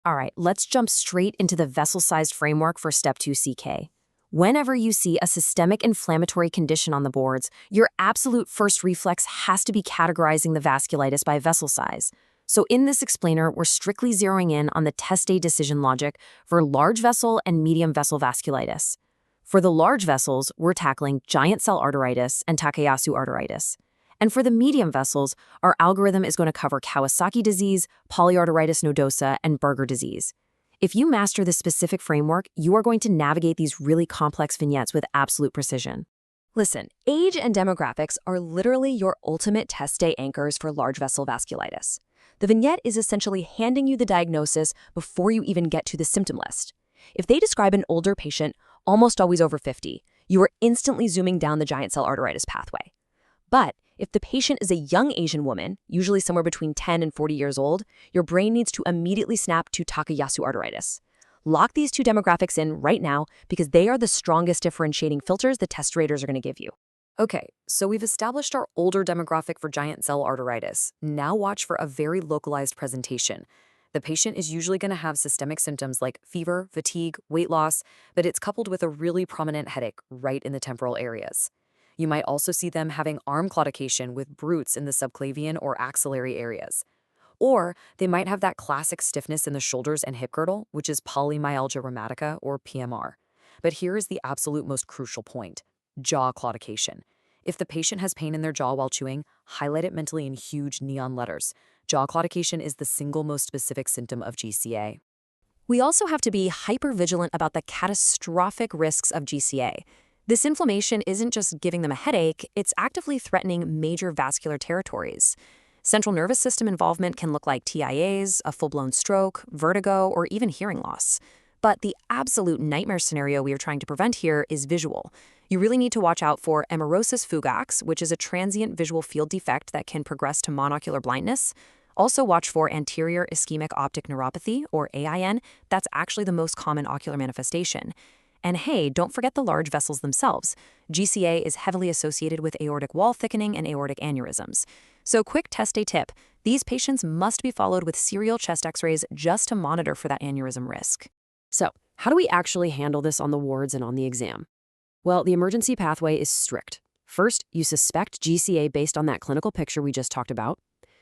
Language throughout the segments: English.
All right, let's jump straight into the vessel-sized framework for Step 2 CK. Whenever you see a systemic inflammatory condition on the boards, your absolute first reflex has to be categorizing the vasculitis by vessel size. So in this explainer, we're strictly zeroing in on the test day decision logic for large vessel and medium vessel vasculitis. For the large vessels, we're tackling giant cell arteritis and Takayasu arteritis. And for the medium vessels, our algorithm is going to cover Kawasaki disease, polyarteritis nodosa, and Berger disease. If you master this specific framework, you are going to navigate these really complex vignettes with absolute precision. Listen, age and demographics are literally your ultimate test day anchors for large vessel vasculitis. The vignette is essentially handing you the diagnosis before you even get to the symptom list. If they describe an older patient, almost always over 50, you are instantly zooming down the giant cell arteritis pathway. But if the patient is a young Asian woman, usually somewhere between 10 and 40 years old, your brain needs to immediately snap to Takayasu arteritis. Lock these two demographics in right now because they are the strongest differentiating filters the test raters are going to give you. Okay, so we've established our older demographic for giant cell arteritis. Now watch for a very localized presentation. The patient is usually going to have systemic symptoms like fever, fatigue, weight loss, but it's coupled with a really prominent headache right in the temporal areas. You might also see them having arm claudication with brutes in the subclavian or axillary areas. Or they might have that classic stiffness in the shoulders and hip girdle, which is polymyalgia rheumatica or PMR. But here is the absolute most crucial point: jaw claudication. If the patient has pain in their jaw while chewing, highlight it mentally in huge neon letters. Jaw claudication is the single most specific symptom of GCA. We also have to be hypervigilant about the catastrophic risks of GCA. This inflammation isn't just giving them a headache, it's actively threatening major vascular territories. Central nervous system involvement can look like TIAs, a full-blown stroke, vertigo, or even hearing loss. But the absolute nightmare scenario we are trying to prevent here is visual. You really need to watch out for amaurosis fugax, which is a transient visual field defect that can progress to monocular blindness. Also watch for anterior ischemic optic neuropathy, or AIN. That's actually the most common ocular manifestation. And hey, don't forget the large vessels themselves. GCA is heavily associated with aortic wall thickening and aortic aneurysms. So quick test day tip, these patients must be followed with serial chest x-rays just to monitor for that aneurysm risk. So, how do we actually handle this on the wards and on the exam? Well, the emergency pathway is strict. First, you suspect GCA based on that clinical picture we just talked about.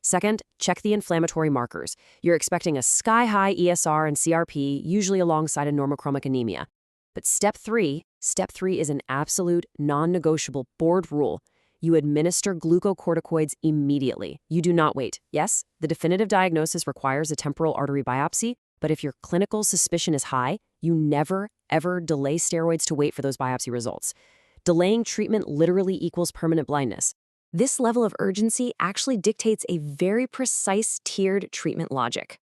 Second, check the inflammatory markers. You're expecting a sky-high ESR and CRP, usually alongside a normochromic anemia. But step three is an absolute, non-negotiable board rule. You administer glucocorticoids immediately. You do not wait. Yes, the definitive diagnosis requires a temporal artery biopsy, but if your clinical suspicion is high, you never, ever delay steroids to wait for those biopsy results. Delaying treatment literally equals permanent blindness. This level of urgency actually dictates a very precise tiered treatment logic.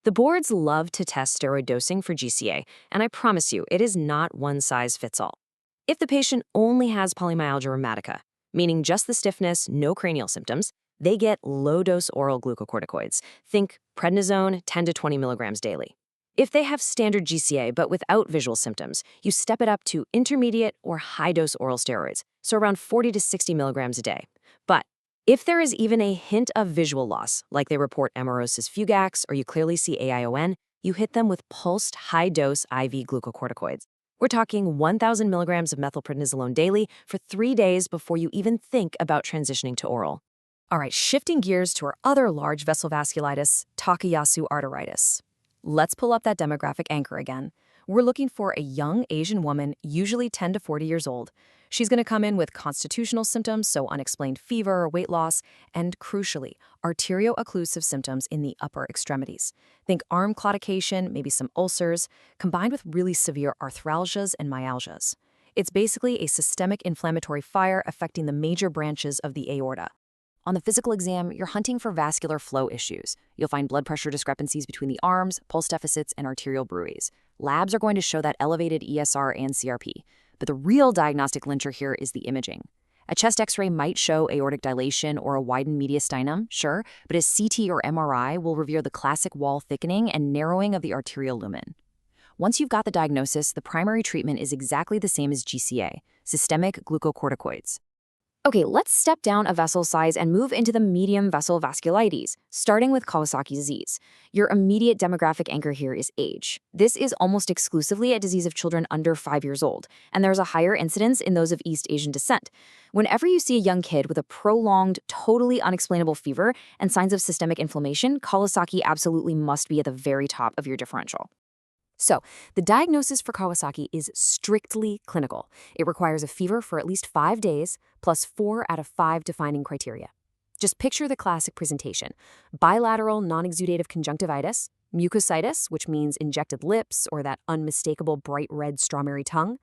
The boards love to test steroid dosing for GCA, and I promise you, it is not one size fits all. If the patient only has polymyalgia rheumatica, meaning just the stiffness, no cranial symptoms, they get low-dose oral glucocorticoids. Think prednisone, 10 to 20 milligrams daily. If they have standard GCA but without visual symptoms, you step it up to intermediate or high-dose oral steroids, so around 40 to 60 milligrams a day. But if there is even a hint of visual loss, like they report amaurosis fugax or you clearly see AION, you hit them with pulsed high-dose IV glucocorticoids. We're talking 1,000 milligrams of methylprednisolone daily for 3 days before you even think about transitioning to oral. All right, shifting gears to our other large vessel vasculitis, Takayasu arteritis. Let's pull up that demographic anchor again. We're looking for a young Asian woman, usually 10 to 40 years old. She's going to come in with constitutional symptoms, so unexplained fever or weight loss, and crucially, arterio-occlusive symptoms in the upper extremities. Think arm claudication, maybe some ulcers, combined with really severe arthralgias and myalgias. It's basically a systemic inflammatory fire affecting the major branches of the aorta. On the physical exam, you're hunting for vascular flow issues. You'll find blood pressure discrepancies between the arms, pulse deficits, and arterial bruits. Labs are going to show that elevated ESR and CRP. But the real diagnostic lyncher here is the imaging. A chest x-ray might show aortic dilation or a widened mediastinum, sure, but a CT or MRI will reveal the classic wall thickening and narrowing of the arterial lumen. Once you've got the diagnosis, the primary treatment is exactly the same as GCA, systemic glucocorticoids. Okay, let's step down a vessel size and move into the medium vessel vasculitis, starting with Kawasaki disease. Your immediate demographic anchor here is age. This is almost exclusively a disease of children under 5 years old, and there's a higher incidence in those of East Asian descent. Whenever you see a young kid with a prolonged, totally unexplainable fever and signs of systemic inflammation, Kawasaki absolutely must be at the very top of your differential. So, the diagnosis for Kawasaki is strictly clinical. It requires a fever for at least 5 days, plus 4 out of 5 defining criteria. Just picture the classic presentation: bilateral non-exudative conjunctivitis, mucositis, which means injected lips or that unmistakable bright red strawberry tongue,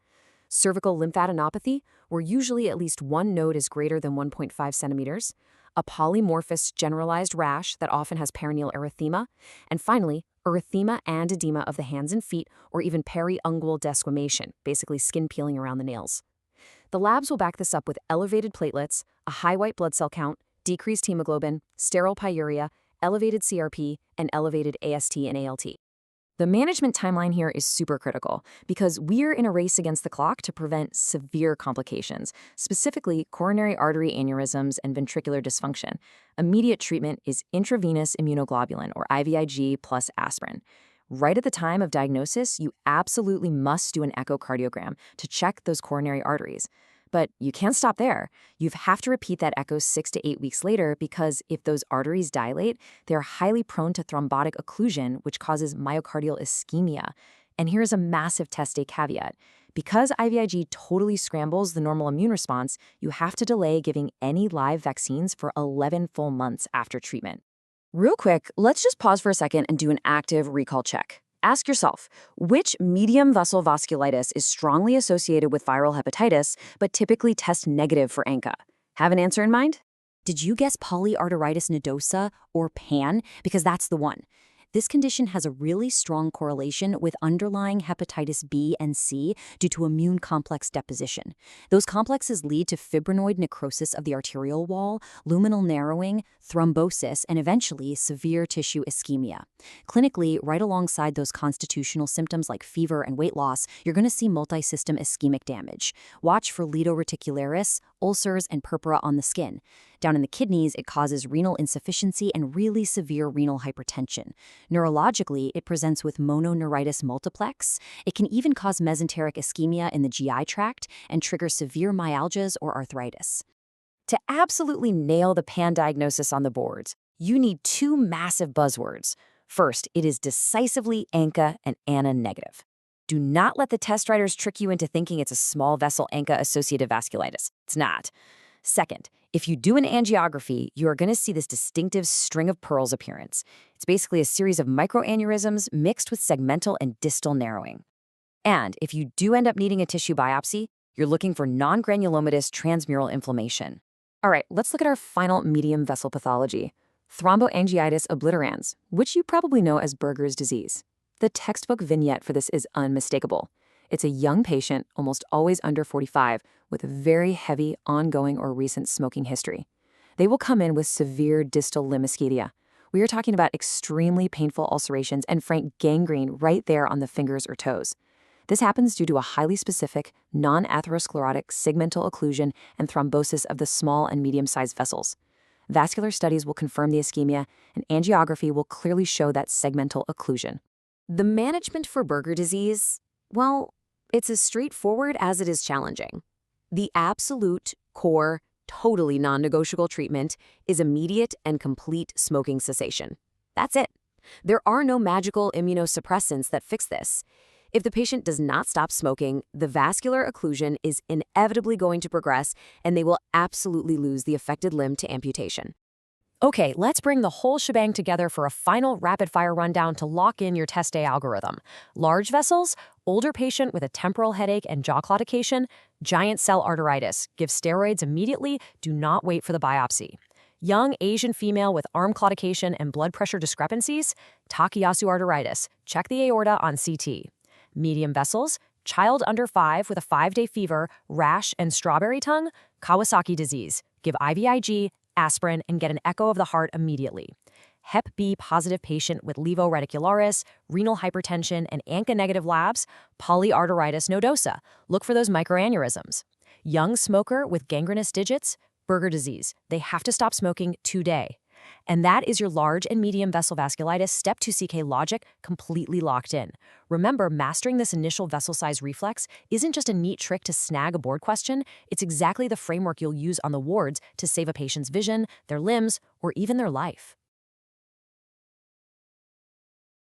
cervical lymphadenopathy, where usually at least one node is greater than 1.5 centimeters, a polymorphous generalized rash that often has perineal erythema, and finally, erythema and edema of the hands and feet, or even periungual desquamation, basically skin peeling around the nails. The labs will back this up with elevated platelets, a high white blood cell count, decreased hemoglobin, sterile pyuria, elevated CRP, and elevated AST and ALT. The management timeline here is super critical because we're in a race against the clock to prevent severe complications, specifically coronary artery aneurysms and ventricular dysfunction. Immediate treatment is intravenous immunoglobulin, or IVIG, plus aspirin. Right at the time of diagnosis, you absolutely must do an echocardiogram to check those coronary arteries. But you can't stop there. You have to repeat that echo 6 to 8 weeks later because if those arteries dilate, they're highly prone to thrombotic occlusion, which causes myocardial ischemia. And here's a massive test day caveat. Because IVIG totally scrambles the normal immune response, you have to delay giving any live vaccines for 11 full months after treatment. Real quick, let's just pause for a second and do an active recall check. Ask yourself, which medium vessel vasculitis is strongly associated with viral hepatitis, but typically tests negative for ANCA? Have an answer in mind? Did you guess polyarteritis nodosa, or PAN? Because that's the one. This condition has a really strong correlation with underlying hepatitis B and C due to immune complex deposition. Those complexes lead to fibrinoid necrosis of the arterial wall, luminal narrowing, thrombosis, and eventually severe tissue ischemia. Clinically, right alongside those constitutional symptoms like fever and weight loss, you're going to see multisystem ischemic damage. Watch for lido reticularis, ulcers, and purpura on the skin. Down in the kidneys, it causes renal insufficiency and really severe renal hypertension. Neurologically, it presents with mononeuritis multiplex. It can even cause mesenteric ischemia in the GI tract and trigger severe myalgias or arthritis. To absolutely nail the PAN diagnosis on the boards, you need 2 massive buzzwords. First, it is decisively ANCA and ANA negative. Do not let the test writers trick you into thinking it's a small vessel ANCA-associated vasculitis. It's not. Second, if you do an angiography, you are going to see this distinctive string of pearls appearance. It's basically a series of microaneurysms mixed with segmental and distal narrowing. And if you do end up needing a tissue biopsy, you're looking for non-granulomatous transmural inflammation. All right, let's look at our final medium vessel pathology, thromboangiitis obliterans, which you probably know as Berger's disease. The textbook vignette for this is unmistakable. It's a young patient, almost always under 45, with a very heavy, ongoing or recent smoking history. They will come in with severe distal limb ischemia. We are talking about extremely painful ulcerations and frank gangrene right there on the fingers or toes. This happens due to a highly specific, non-atherosclerotic segmental occlusion and thrombosis of the small and medium-sized vessels. Vascular studies will confirm the ischemia, and angiography will clearly show that segmental occlusion. The management for Berger disease, well, it's as straightforward as it is challenging. The absolute, core, totally non-negotiable treatment is immediate and complete smoking cessation. That's it. There are no magical immunosuppressants that fix this. If the patient does not stop smoking, the vascular occlusion is inevitably going to progress, and they will absolutely lose the affected limb to amputation. Okay, let's bring the whole shebang together for a final rapid-fire rundown to lock in your test day algorithm. Large vessels, older patient with a temporal headache and jaw claudication, giant cell arteritis. Give steroids immediately, do not wait for the biopsy. Young Asian female with arm claudication and blood pressure discrepancies, Takayasu arteritis. Check the aorta on CT. Medium vessels, child under 5 with a 5-day fever, rash, and strawberry tongue, Kawasaki disease. Give IVIG, aspirin, and get an echo of the heart immediately. Hep B positive patient with levo reticularis, renal hypertension, and ANCA negative labs, polyarteritis nodosa. Look for those microaneurysms. Young smoker with gangrenous digits, Burger disease. They have to stop smoking today. And that is your large and medium vessel vasculitis step 2 CK logic completely locked in. Remember, mastering this initial vessel size reflex isn't just a neat trick to snag a board question, it's exactly the framework you'll use on the wards to save a patient's vision, their limbs, or even their life.